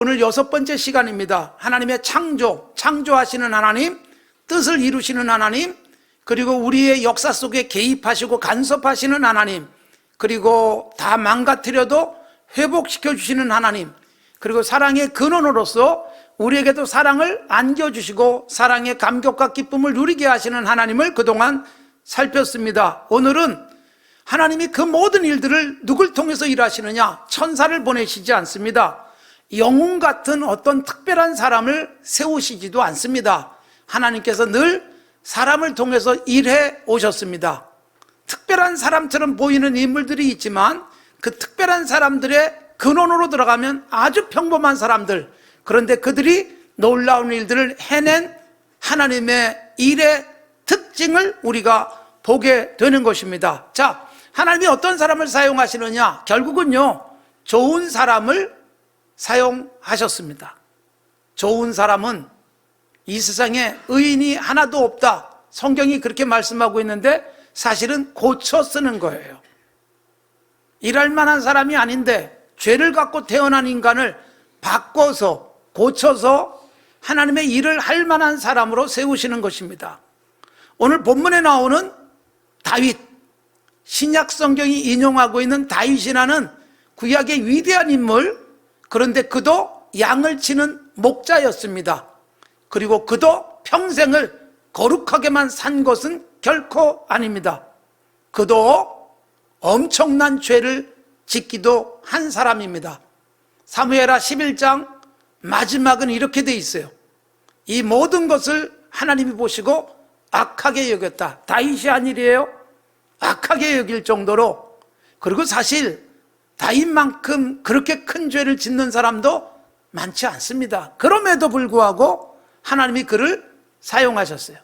오늘 6번째 시간입니다. 하나님의 창조하시는 하나님, 뜻을 이루시는 하나님, 그리고 우리의 역사 속에 개입하시고 간섭하시는 하나님, 그리고 다 망가뜨려도 회복시켜 주시는 하나님, 그리고 사랑의 근원으로서 우리에게도 사랑을 안겨주시고 사랑의 감격과 기쁨을 누리게 하시는 하나님을 그동안 살폈습니다. 오늘은 하나님이 그 모든 일들을 누굴 통해서 일하시느냐? 천사를 보내시지 않습니다. 영웅 같은 어떤 특별한 사람을 세우시지도 않습니다. 하나님께서 늘 사람을 통해서 일해 오셨습니다. 특별한 사람처럼 보이는 인물들이 있지만 그 특별한 사람들의 근원으로 들어가면 아주 평범한 사람들, 그런데 그들이 놀라운 일들을 해낸 하나님의 일의 특징을 우리가 보게 되는 것입니다. 자, 하나님이 어떤 사람을 사용하시느냐? 결국은요, 좋은 사람을 사용하셨습니다. 좋은 사람은 이 세상에 의인이 하나도 없다, 성경이 그렇게 말씀하고 있는데 사실은 고쳐 쓰는 거예요. 일할 만한 사람이 아닌데 죄를 갖고 태어난 인간을 바꿔서 고쳐서 하나님의 일을 할 만한 사람으로 세우시는 것입니다. 오늘 본문에 나오는 다윗, 신약 성경이 인용하고 있는 다윗이라는 구약의 위대한 인물, 그런데 그도 양을 치는 목자였습니다. 그리고 그도 평생을 거룩하게만 산 것은 결코 아닙니다. 그도 엄청난 죄를 짓기도 한 사람입니다. 사무엘하 11장 마지막은 이렇게 돼 있어요. 이 모든 것을 하나님이 보시고 악하게 여겼다. 다윗이 한 일이에요. 악하게 여길 정도로. 그리고 사실 다윗만큼 그렇게 큰 죄를 짓는 사람도 많지 않습니다. 그럼에도 불구하고 하나님이 그를 사용하셨어요.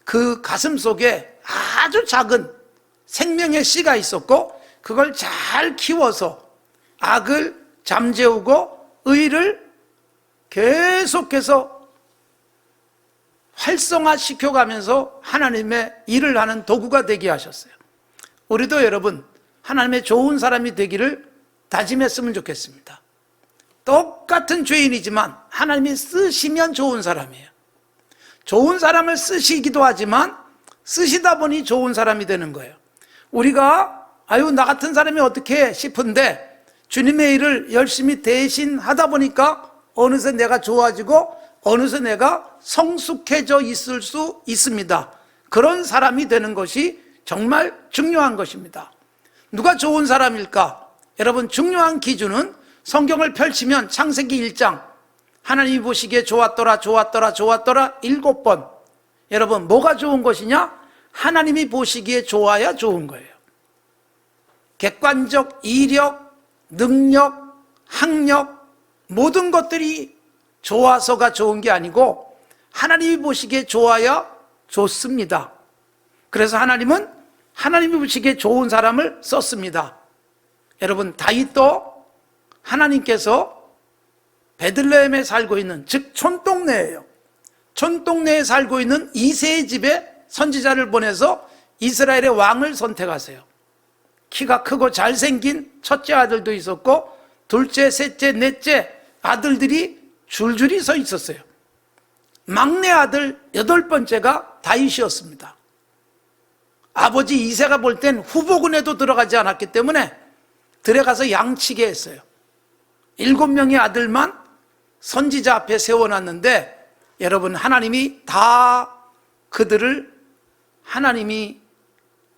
그 가슴 속에 아주 작은 생명의 씨가 있었고 그걸 잘 키워서 악을 잠재우고 의를 계속해서 활성화시켜가면서 하나님의 일을 하는 도구가 되게 하셨어요. 우리도 여러분 하나님의 좋은 사람이 되기를 다짐했으면 좋겠습니다. 똑같은 죄인이지만 하나님이 쓰시면 좋은 사람이에요. 좋은 사람을 쓰시기도 하지만 쓰시다 보니 좋은 사람이 되는 거예요. 우리가 나 같은 사람이 어떻게 싶은데 주님의 일을 열심히 대신 하다 보니까 어느새 내가 좋아지고 어느새 내가 성숙해져 있을 수 있습니다. 그런 사람이 되는 것이 정말 중요한 것입니다. 누가 좋은 사람일까? 여러분, 중요한 기준은 성경을 펼치면 창세기 1장 하나님이 보시기에 좋았더라 7번. 여러분, 뭐가 좋은 것이냐? 하나님이 보시기에 좋아야 좋은 거예요. 객관적 이력, 능력, 학력, 모든 것들이 좋아서가 좋은 게 아니고 하나님이 보시기에 좋아야 좋습니다. 그래서 하나님은 하나님이 보시기에 좋은 사람을 썼습니다. 여러분, 다윗도 하나님께서 베들레헴에 살고 있는, 즉 촌동네예요. 촌동네에 살고 있는 이새의 집에 선지자를 보내서 이스라엘의 왕을 선택하세요. 키가 크고 잘생긴 첫째 아들도 있었고 둘째, 셋째, 넷째 아들들이 줄줄이 서 있었어요. 막내 아들 8번째가 다윗이었습니다. 아버지 이새가 볼 땐 후보군에도 들어가지 않았기 때문에 들어가서 양치게 했어요. 7명의 아들만 선지자 앞에 세워놨는데 여러분, 하나님이 다 그들을 하나님이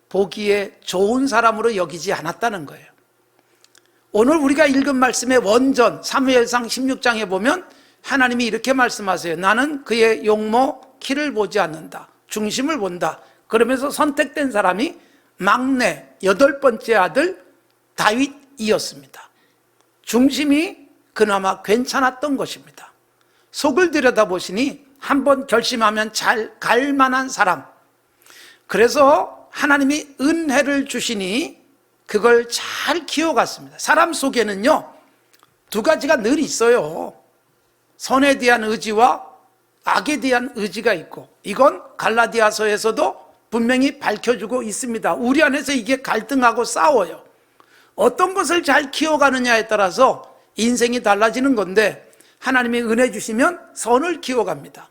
보기에 좋은 사람으로 여기지 않았다는 거예요. 오늘 우리가 읽은 말씀의 원전 사무엘상 16장에 보면 하나님이 이렇게 말씀하세요. 나는 그의 용모 키를 보지 않는다. 중심을 본다. 그러면서 선택된 사람이 막내 8번째 아들 다윗이었습니다. 중심이 그나마 괜찮았던 것입니다. 속을 들여다보시니 한번 결심하면 잘 갈 만한 사람. 그래서 하나님이 은혜를 주시니 그걸 잘 키워갔습니다. 사람 속에는요, 두 가지가 늘 있어요. 선에 대한 의지와 악에 대한 의지가 있고, 이건 갈라디아서에서도 분명히 밝혀주고 있습니다. 우리 안에서 이게 갈등하고 싸워요. 어떤 것을 잘 키워가느냐에 따라서 인생이 달라지는 건데, 하나님이 은혜 주시면 선을 키워갑니다.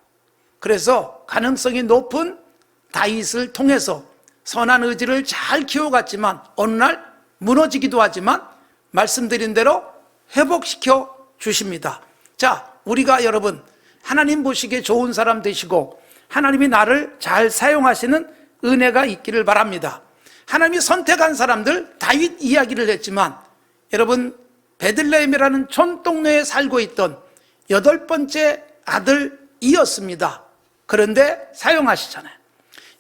그래서 가능성이 높은 다윗을 통해서 선한 의지를 잘 키워갔지만 어느 날 무너지기도 하지만 말씀드린 대로 회복시켜 주십니다. 자, 우리가 여러분 하나님 보시기에 좋은 사람 되시고 하나님이 나를 잘 사용하시는 은혜가 있기를 바랍니다. 하나님이 선택한 사람들, 다윗 이야기를 했지만 여러분 베들레헴이라는 촌동네에 살고 있던 8번째 아들이었습니다. 그런데 사용하시잖아요.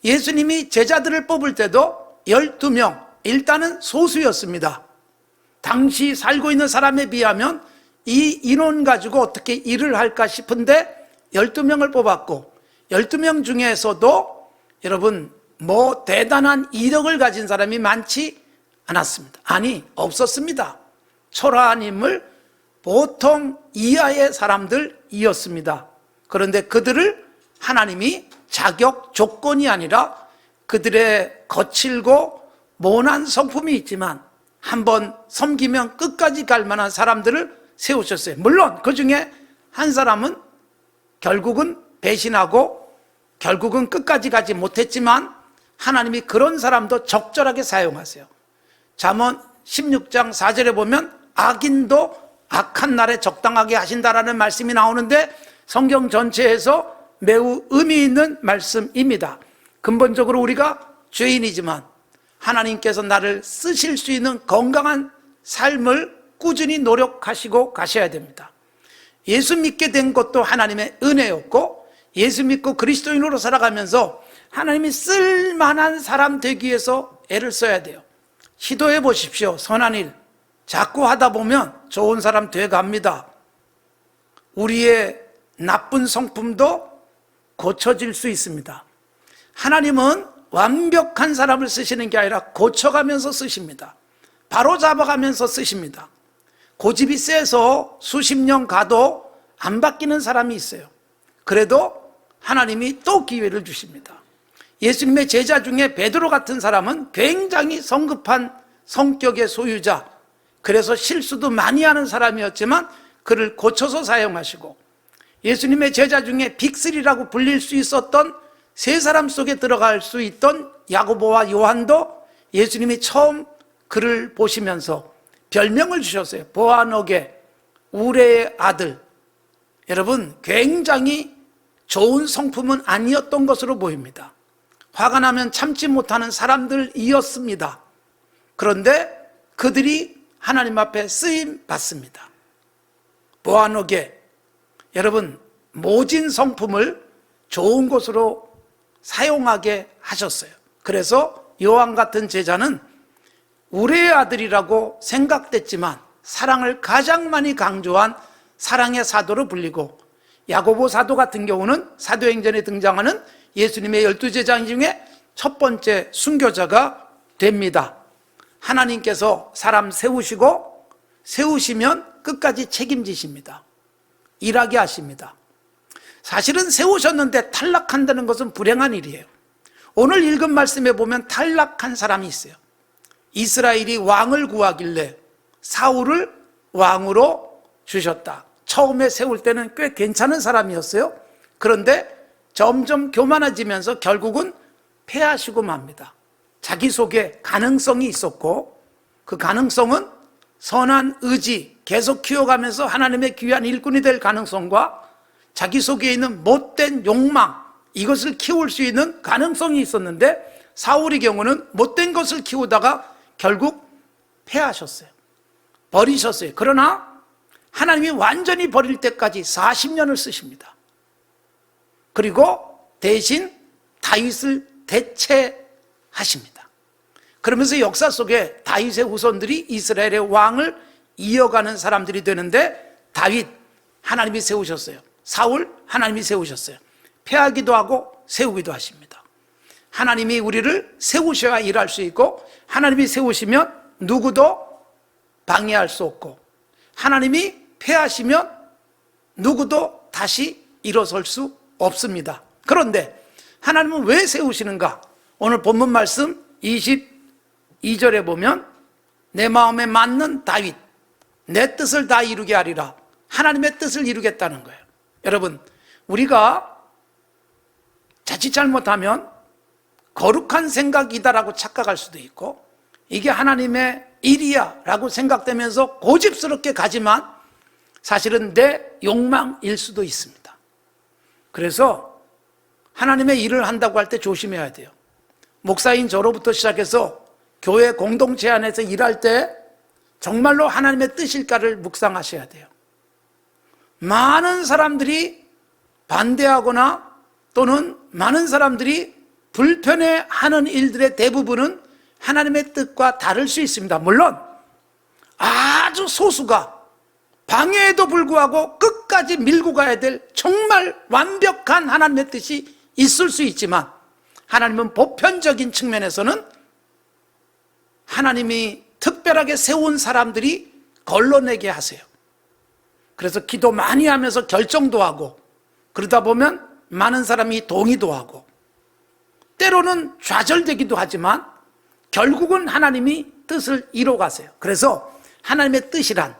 예수님이 제자들을 뽑을 때도 12명, 일단은 소수였습니다. 당시 살고 있는 사람에 비하면 이 인원 가지고 어떻게 일을 할까 싶은데 12명을 뽑았고 12명 중에서도 여러분 뭐 대단한 이력을 가진 사람이 많지 않았습니다. 아니, 없었습니다. 초라한 인물, 보통 이하의 사람들이었습니다. 그런데 그들을 하나님이 자격 조건이 아니라 그들의 거칠고 모난 성품이 있지만 한번 섬기면 끝까지 갈 만한 사람들을 세우셨어요. 물론 그 중에 한 사람은 결국은 배신하고 결국은 끝까지 가지 못했지만 하나님이 그런 사람도 적절하게 사용하세요. 잠언 16장 4절에 보면 악인도 악한 날에 적당하게 하신다라는 말씀이 나오는데 성경 전체에서 매우 의미 있는 말씀입니다. 근본적으로 우리가 죄인이지만 하나님께서 나를 쓰실 수 있는 건강한 삶을 꾸준히 노력하시고 가셔야 됩니다. 예수 믿게 된 것도 하나님의 은혜였고 예수 믿고 그리스도인으로 살아가면서 하나님이 쓸만한 사람 되기 위해서 애를 써야 돼요. 시도해 보십시오. 선한 일 자꾸 하다 보면 좋은 사람 돼 갑니다. 우리의 나쁜 성품도 고쳐질 수 있습니다. 하나님은 완벽한 사람을 쓰시는 게 아니라 고쳐가면서 쓰십니다. 바로 잡아가면서 쓰십니다. 고집이 세서 수십 년 가도 안 바뀌는 사람이 있어요. 그래도 하나님이 또 기회를 주십니다. 예수님의 제자 중에 베드로 같은 사람은 굉장히 성급한 성격의 소유자, 그래서 실수도 많이 하는 사람이었지만 그를 고쳐서 사용하시고, 예수님의 제자 중에 빅3라고 불릴 수 있었던 세 사람 속에 들어갈 수 있던 야고보와 요한도 예수님이 처음 그를 보시면서 별명을 주셨어요. 보아너게, 우레의 아들. 여러분, 굉장히 좋은 성품은 아니었던 것으로 보입니다. 화가 나면 참지 못하는 사람들이었습니다. 그런데 그들이 하나님 앞에 쓰임 받습니다. 보아너게, 여러분 모진 성품을 좋은 것으로 사용하게 하셨어요. 그래서 요한 같은 제자는 우레의 아들이라고 생각됐지만 사랑을 가장 많이 강조한 사랑의 사도로 불리고, 야고보 사도 같은 경우는 사도행전에 등장하는 예수님의 12제자 중에 첫 번째 순교자가 됩니다. 하나님께서 사람 세우시고 세우시면 끝까지 책임지십니다. 일하게 하십니다. 사실은 세우셨는데 탈락한다는 것은 불행한 일이에요. 오늘 읽은 말씀에 보면 탈락한 사람이 있어요. 이스라엘이 왕을 구하길래 사울을 왕으로 주셨다. 처음에 세울 때는 꽤 괜찮은 사람이었어요. 그런데 점점 교만해지면서 결국은 패하시고 맙니다. 자기 속에 가능성이 있었고 그 가능성은 선한 의지 계속 키워가면서 하나님의 귀한 일꾼이 될 가능성과 자기 속에 있는 못된 욕망, 이것을 키울 수 있는 가능성이 있었는데 사울의 경우는 못된 것을 키우다가 결국 패하셨어요. 버리셨어요. 그러나 하나님이 완전히 버릴 때까지 40년을 쓰십니다. 그리고 대신 다윗을 대체하십니다. 그러면서 역사 속에 다윗의 후손들이 이스라엘의 왕을 이어가는 사람들이 되는데, 다윗 하나님이 세우셨어요. 사울 하나님이 세우셨어요. 패하기도 하고 세우기도 하십니다. 하나님이 우리를 세우셔야 일할 수 있고, 하나님이 세우시면 누구도 방해할 수 없고, 하나님이 패하시면 누구도 다시 일어설 수 없습니다. 그런데 하나님은 왜 세우시는가? 오늘 본문 말씀 22절에 보면 내 마음에 맞는 다윗, 내 뜻을 다 이루게 하리라. 하나님의 뜻을 이루겠다는 거예요. 여러분, 우리가 자칫 잘못하면 거룩한 생각이다라고 착각할 수도 있고 이게 하나님의 일이야 라고 생각되면서 고집스럽게 가지만 사실은 내 욕망일 수도 있습니다. 그래서 하나님의 일을 한다고 할 때 조심해야 돼요. 목사인 저로부터 시작해서 교회 공동체 안에서 일할 때 정말로 하나님의 뜻일까를 묵상하셔야 돼요. 많은 사람들이 반대하거나 또는 많은 사람들이 불편해하는 일들의 대부분은 하나님의 뜻과 다를 수 있습니다. 물론 아주 소수가 방해에도 불구하고 끝까지 밀고 가야 될 정말 완벽한 하나님의 뜻이 있을 수 있지만 하나님은 보편적인 측면에서는 하나님이 특별하게 세운 사람들이 걸러내게 하세요. 그래서 기도 많이 하면서 결정도 하고 그러다 보면 많은 사람이 동의도 하고 때로는 좌절되기도 하지만 결국은 하나님이 뜻을 이뤄가세요. 그래서 하나님의 뜻이란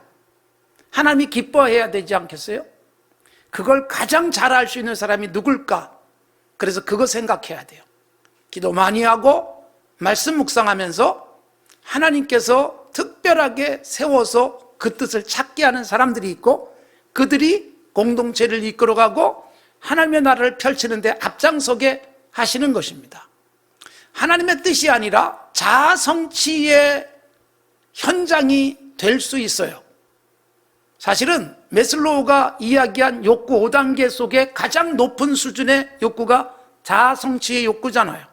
하나님이 기뻐해야 되지 않겠어요? 그걸 가장 잘 알 수 있는 사람이 누굴까? 그래서 그거 생각해야 돼요. 기도 많이 하고 말씀 묵상하면서 하나님께서 특별하게 세워서 그 뜻을 찾게 하는 사람들이 있고 그들이 공동체를 이끌어가고 하나님의 나라를 펼치는데 앞장서게 하시는 것입니다. 하나님의 뜻이 아니라 자아성취의 현장이 될 수 있어요. 사실은 매슬로우가 이야기한 욕구 5단계 속에 가장 높은 수준의 욕구가 자아성취의 욕구잖아요.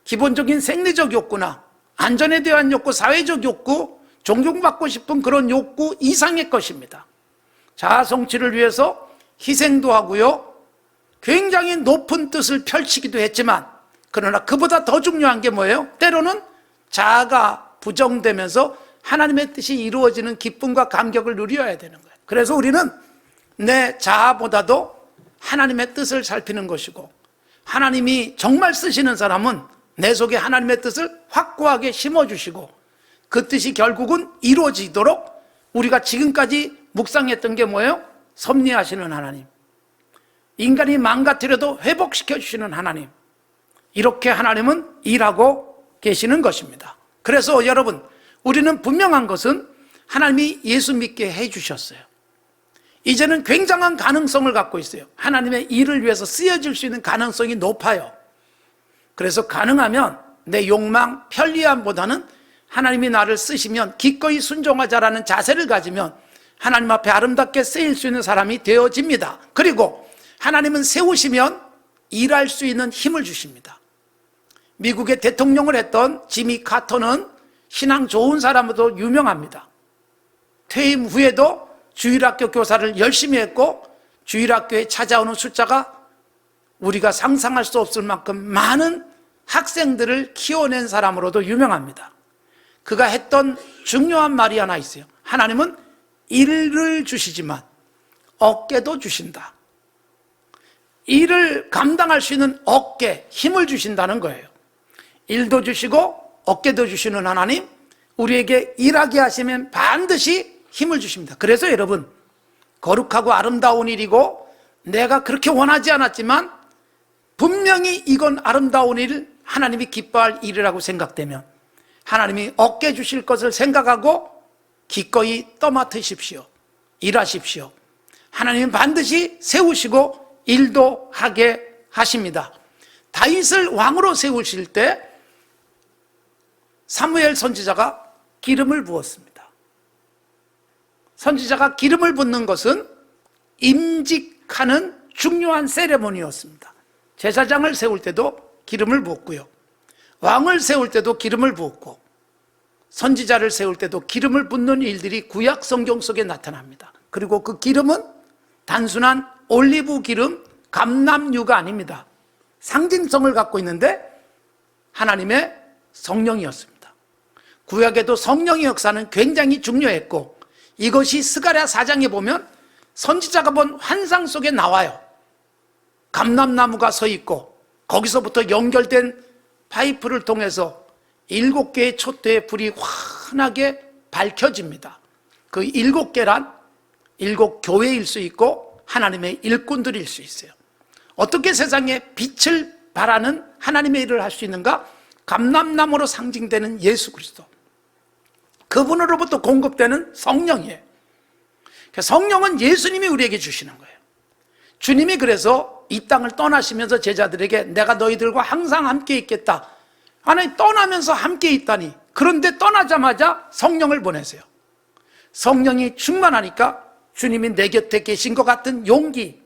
기본적인 생리적 욕구나 안전에 대한 욕구, 사회적 욕구, 존경받고 싶은 그런 욕구 이상의 것입니다. 자아성취를 위해서 희생도 하고요. 굉장히 높은 뜻을 펼치기도 했지만 그러나 그보다 더 중요한 게 뭐예요? 때로는 자아가 부정되면서 하나님의 뜻이 이루어지는 기쁨과 감격을 누려야 되는 거예요. 그래서 우리는 내 자아보다도 하나님의 뜻을 살피는 것이고 하나님이 정말 쓰시는 사람은 내 속에 하나님의 뜻을 확고하게 심어주시고 그 뜻이 결국은 이루어지도록 우리가 지금까지 묵상했던 게 뭐예요? 섭리하시는 하나님, 인간이 망가뜨려도 회복시켜 주시는 하나님, 이렇게 하나님은 일하고 계시는 것입니다. 그래서 여러분, 우리는 분명한 것은 하나님이 예수 믿게 해주셨어요. 이제는 굉장한 가능성을 갖고 있어요. 하나님의 일을 위해서 쓰여질 수 있는 가능성이 높아요. 그래서 가능하면 내 욕망, 편리함보다는 하나님이 나를 쓰시면 기꺼이 순종하자라는 자세를 가지면 하나님 앞에 아름답게 쓰일 수 있는 사람이 되어집니다. 그리고 하나님은 세우시면 일할 수 있는 힘을 주십니다. 미국의 대통령을 했던 지미 카터는 신앙 좋은 사람으로 유명합니다. 퇴임 후에도 주일학교 교사를 열심히 했고 주일학교에 찾아오는 숫자가 우리가 상상할 수 없을 만큼 많은 학생들을 키워낸 사람으로도 유명합니다. 그가 했던 중요한 말이 하나 있어요. 하나님은 일을 주시지만 어깨도 주신다. 일을 감당할 수 있는 어깨, 힘을 주신다는 거예요. 일도 주시고 어깨도 주시는 하나님, 우리에게 일하게 하시면 반드시 힘을 주십니다. 그래서 여러분, 거룩하고 아름다운 일이고 내가 그렇게 원하지 않았지만 분명히 이건 아름다운 일, 하나님이 기뻐할 일이라고 생각되면 하나님이 어깨 주실 것을 생각하고 기꺼이 떠맡으십시오. 일하십시오. 하나님은 반드시 세우시고 일도 하게 하십니다. 다윗을 왕으로 세우실 때 사무엘 선지자가 기름을 부었습니다. 선지자가 기름을 붓는 것은 임직하는 중요한 세레모니였습니다. 제사장을 세울 때도 기름을 부었고요. 왕을 세울 때도 기름을 부었고 선지자를 세울 때도 기름을 붓는 일들이 구약 성경 속에 나타납니다. 그리고 그 기름은 단순한 올리브 기름, 감람유가 아닙니다. 상징성을 갖고 있는데 하나님의 성령이었습니다. 구약에도 성령의 역사는 굉장히 중요했고 이것이 스가랴 4장에 보면 선지자가 본 환상 속에 나와요. 감람나무가 서 있고 거기서부터 연결된 파이프를 통해서 7개의 촛대의 불이 환하게 밝혀집니다. 그 7개란 일곱 교회일 수 있고 하나님의 일꾼들일 수 있어요. 어떻게 세상에 빛을 발하는 하나님의 일을 할 수 있는가? 감람나무로 상징되는 예수 그리스도, 그분으로부터 공급되는 성령이에요. 성령은 예수님이 우리에게 주시는 거예요. 주님이 그래서 이 땅을 떠나시면서 제자들에게 내가 너희들과 항상 함께 있겠다. 하나님 떠나면서 함께 있다니. 그런데 떠나자마자 성령을 보내세요. 성령이 충만하니까 주님이 내 곁에 계신 것 같은 용기,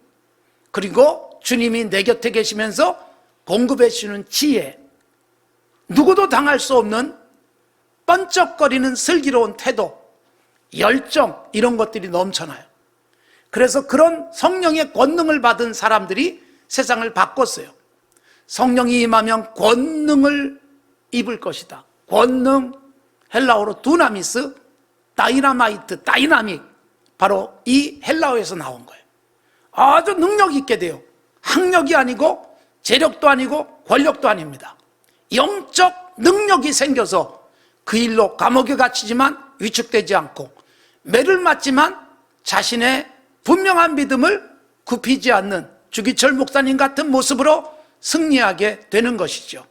그리고 주님이 내 곁에 계시면서 공급해 주는 지혜, 누구도 당할 수 없는 번쩍거리는 슬기로운 태도, 열정, 이런 것들이 넘쳐나요. 그래서 그런 성령의 권능을 받은 사람들이 세상을 바꿨어요. 성령이 임하면 권능을 입을 것이다. 권능, 헬라어로 두나미스, 다이나마이트, 다이나믹, 바로 이 헬라어에서 나온 거예요. 아주 능력 있게 돼요. 학력이 아니고 재력도 아니고 권력도 아닙니다. 영적 능력이 생겨서 그 일로 감옥에 갇히지만 위축되지 않고, 매를 맞지만 자신의 분명한 믿음을 굽히지 않는 주기철 목사님 같은 모습으로 승리하게 되는 것이죠.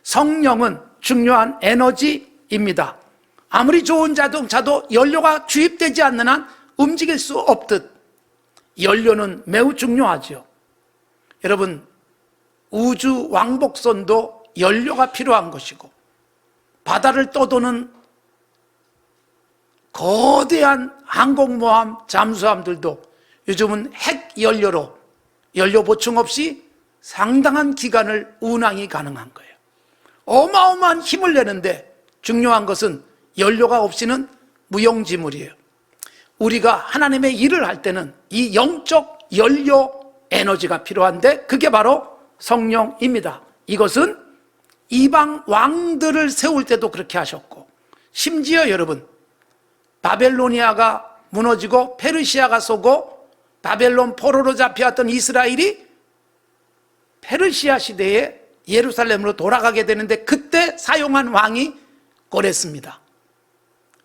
성령은 중요한 에너지입니다. 아무리 좋은 자동차도 연료가 주입되지 않는 한 움직일 수 없듯 연료는 매우 중요하죠. 여러분, 우주 왕복선도 연료가 필요한 것이고, 바다를 떠도는 거대한 항공모함, 잠수함들도 요즘은 핵 연료로 연료 보충 없이 상당한 기간을 운항이 가능한 거예요. 어마어마한 힘을 내는데 중요한 것은 연료가 없이는 무용지물이에요. 우리가 하나님의 일을 할 때는 이 영적 연료 에너지가 필요한데 그게 바로 성령입니다. 이것은 이방 왕들을 세울 때도 그렇게 하셨고, 심지어 여러분, 바벨로니아가 무너지고 페르시아가 쏘고 바벨론 포로로 잡혀왔던 이스라엘이 페르시아 시대에 예루살렘으로 돌아가게 되는데 그때 사용한 왕이 고레스입니다.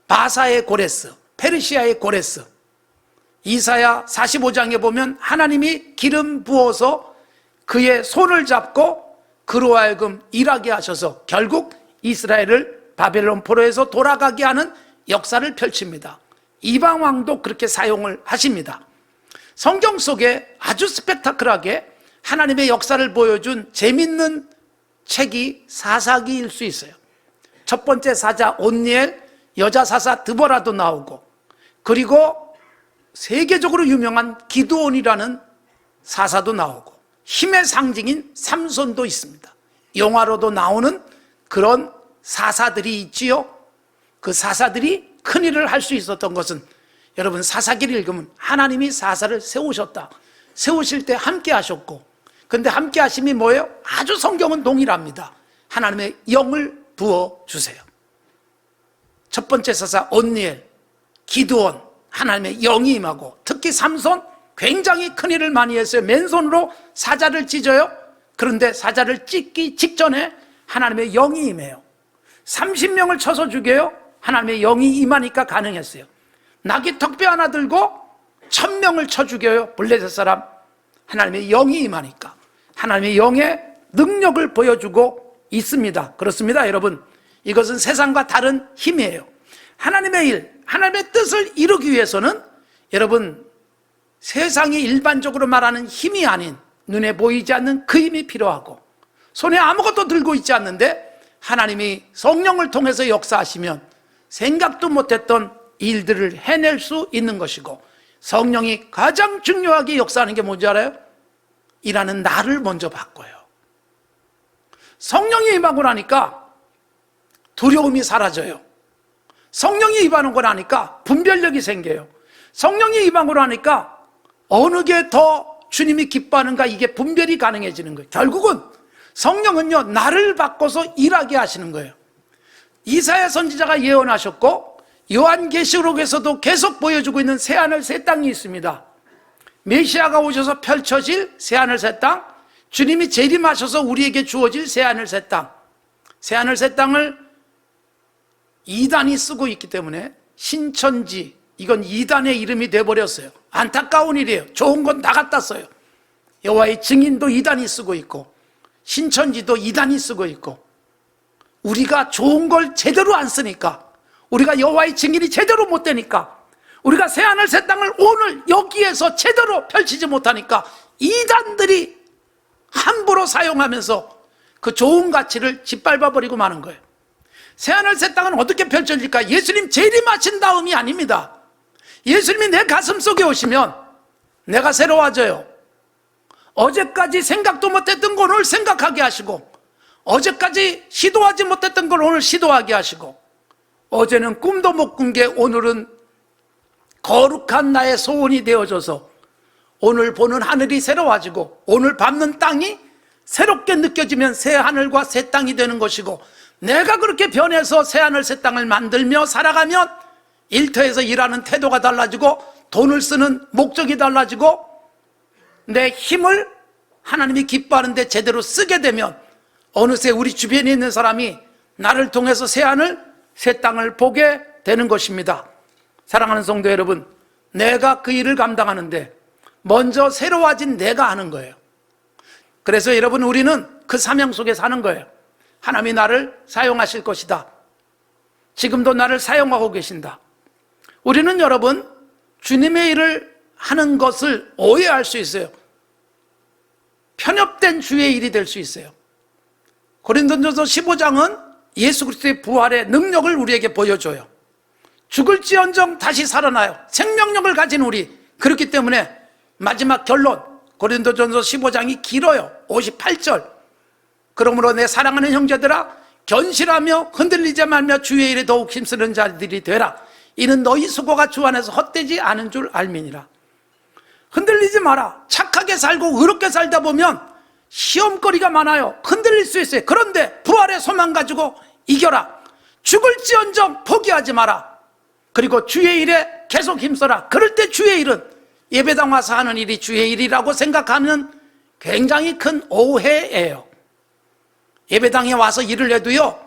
바사의 고레스, 페르시아의 고레스. 이사야 45장에 보면 하나님이 기름 부어서 그의 손을 잡고 그로 하여금 일하게 하셔서 결국 이스라엘을 바벨론 포로에서 돌아가게 하는 역사를 펼칩니다. 이방 왕도 그렇게 사용을 하십니다. 성경 속에 아주 스펙타클하게 하나님의 역사를 보여준 재밌는 책이 사사기일 수 있어요. 첫 번째 사자 온니엘, 여자 사사 드보라도 나오고, 그리고 세계적으로 유명한 기드온이라는 사사도 나오고, 힘의 상징인 삼손도 있습니다. 영화로도 나오는 그런 사사들이 있지요. 그 사사들이 큰일을 할 수 있었던 것은, 여러분 사사기를 읽으면 하나님이 사사를 세우셨다. 세우실 때 함께 하셨고, 근데 함께 하심이 뭐예요? 아주 성경은 동일합니다. 하나님의 영을 부어주세요. 첫 번째 사사 온니엘, 기드온, 하나님의 영이 임하고, 특히 삼손 굉장히 큰일을 많이 했어요. 맨손으로 사자를 찢어요. 그런데 사자를 찢기 직전에 하나님의 영이 임해요. 30명을 쳐서 죽여요. 하나님의 영이 임하니까 가능했어요. 나귀 턱뼈 하나 들고 1000명을 쳐 죽여요. 블레셋 사람. 하나님의 영이 임하니까 하나님의 영의 능력을 보여주고 있습니다. 그렇습니다, 여러분. 이것은 세상과 다른 힘이에요. 하나님의 일, 하나님의 뜻을 이루기 위해서는 여러분 세상이 일반적으로 말하는 힘이 아닌, 눈에 보이지 않는 그 힘이 필요하고, 손에 아무것도 들고 있지 않는데 하나님이 성령을 통해서 역사하시면 생각도 못했던 일들을 해낼 수 있는 것이고, 성령이 가장 중요하게 역사하는 게 뭔지 알아요? 일하는 나를 먼저 바꿔요. 성령이 임하고 나니까 두려움이 사라져요. 성령이 임하고 나니까 분별력이 생겨요. 성령이 임하고 나니까 어느 게 더 주님이 기뻐하는가, 이게 분별이 가능해지는 거예요. 결국은 성령은요, 나를 바꿔서 일하게 하시는 거예요. 이사야 선지자가 예언하셨고, 요한계시록에서도 계속 보여주고 있는 새하늘 새 땅이 있습니다. 메시아가 오셔서 펼쳐질 새하늘 새 땅, 주님이 재림하셔서 우리에게 주어질 새하늘 새 땅. 새하늘 새 땅을 이단이 쓰고 있기 때문에 신천지, 이건 이단의 이름이 돼버렸어요. 안타까운 일이에요. 좋은 건 다 갖다 써요. 여호와의 증인도 이단이 쓰고 있고 신천지도 이단이 쓰고 있고, 우리가 좋은 걸 제대로 안 쓰니까, 우리가 여호와의 증인이 제대로 못 되니까, 우리가 새하늘 새 땅을 오늘 여기에서 제대로 펼치지 못하니까 이단들이 함부로 사용하면서 그 좋은 가치를 짓밟아버리고 마는 거예요. 새하늘 새 땅은 어떻게 펼쳐질까? 예수님 재림하신 다음이 아닙니다. 예수님이 내 가슴 속에 오시면 내가 새로워져요. 어제까지 생각도 못했던 걸 오늘 생각하게 하시고, 어제까지 시도하지 못했던 걸 오늘 시도하게 하시고, 어제는 꿈도 못 꾼 게 오늘은 거룩한 나의 소원이 되어져서 오늘 보는 하늘이 새로워지고, 오늘 밟는 땅이 새롭게 느껴지면 새 하늘과 새 땅이 되는 것이고, 내가 그렇게 변해서 새 하늘 새 땅을 만들며 살아가면 일터에서 일하는 태도가 달라지고, 돈을 쓰는 목적이 달라지고, 내 힘을 하나님이 기뻐하는데 제대로 쓰게 되면 어느새 우리 주변에 있는 사람이 나를 통해서 새 하늘 새 땅을 보게 되는 것입니다. 사랑하는 성도 여러분, 내가 그 일을 감당하는데 먼저 새로워진 내가 하는 거예요. 그래서 여러분, 우리는 그 사명 속에 사는 거예요. 하나님이 나를 사용하실 것이다. 지금도 나를 사용하고 계신다. 우리는 여러분, 주님의 일을 하는 것을 오해할 수 있어요. 편협된 주의 일이 될 수 있어요. 고린도전서 15장은 예수 그리스도의 부활의 능력을 우리에게 보여줘요. 죽을지언정 다시 살아나요. 생명력을 가진 우리. 그렇기 때문에 마지막 결론, 고린도전서 15장이 길어요. 58절. 그러므로 내 사랑하는 형제들아, 견실하며 흔들리지 말며 주의 일에 더욱 힘쓰는 자들이 되라. 이는 너희 수고가 주 안에서 헛되지 않은 줄 알미니라. 흔들리지 마라. 착하게 살고 의롭게 살다 보면 시험거리가 많아요. 흔들릴 수 있어요. 그런데 부활의 소망 가지고 이겨라. 죽을지언정 포기하지 마라. 그리고 주의 일에 계속 힘써라. 그럴 때 주의 일은 예배당 와서 하는 일이 주의 일이라고 생각하는 굉장히 큰 오해예요. 예배당에 와서 일을 해도요,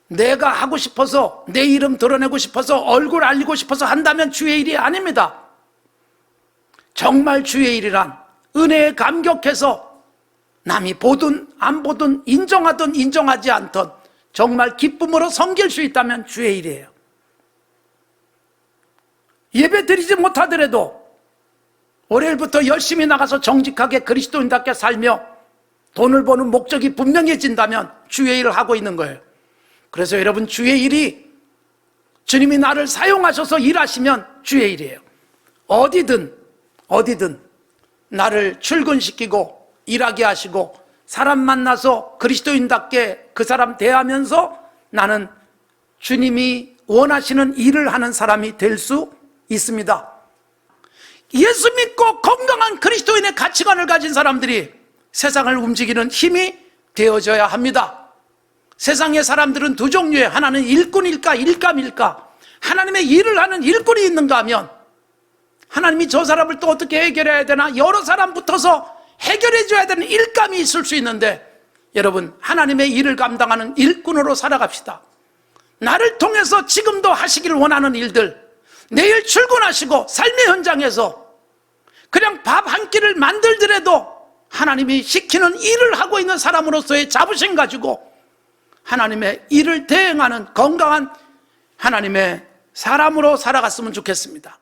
내가 하고 싶어서, 내 이름 드러내고 싶어서, 얼굴 알리고 싶어서 한다면 주의 일이 아닙니다. 정말 주의 일이란 은혜에 감격해서 남이 보든 안 보든 인정하든 인정하지 않든 정말 기쁨으로 섬길 수 있다면 주의 일이에요. 예배 드리지 못하더라도 월요일부터 열심히 나가서 정직하게 그리스도인답게 살며 돈을 버는 목적이 분명해진다면 주의 일을 하고 있는 거예요. 그래서 여러분, 주의 일이 주님이 나를 사용하셔서 일하시면 주의 일이에요. 어디든 나를 출근시키고 일하게 하시고 사람 만나서 그리스도인답게 그 사람 대하면서 나는 주님이 원하시는 일을 하는 사람이 될 수 있습니다. 예수 믿고 건강한 그리스도인의 가치관을 가진 사람들이 세상을 움직이는 힘이 되어져야 합니다. 세상의 사람들은 두 종류예요. 하나는 일꾼일까 일감일까. 하나님의 일을 하는 일꾼이 있는가 하면 하나님이 저 사람을 또 어떻게 해결해야 되나, 여러 사람 붙어서 해결해 줘야 되는 일감이 있을 수 있는데, 여러분, 하나님의 일을 감당하는 일꾼으로 살아갑시다. 나를 통해서 지금도 하시길 원하는 일들, 내일 출근하시고 삶의 현장에서 그냥 밥 한 끼를 만들더라도 하나님이 시키는 일을 하고 있는 사람으로서의 자부심 가지고 하나님의 일을 대행하는 건강한 하나님의 사람으로 살아갔으면 좋겠습니다.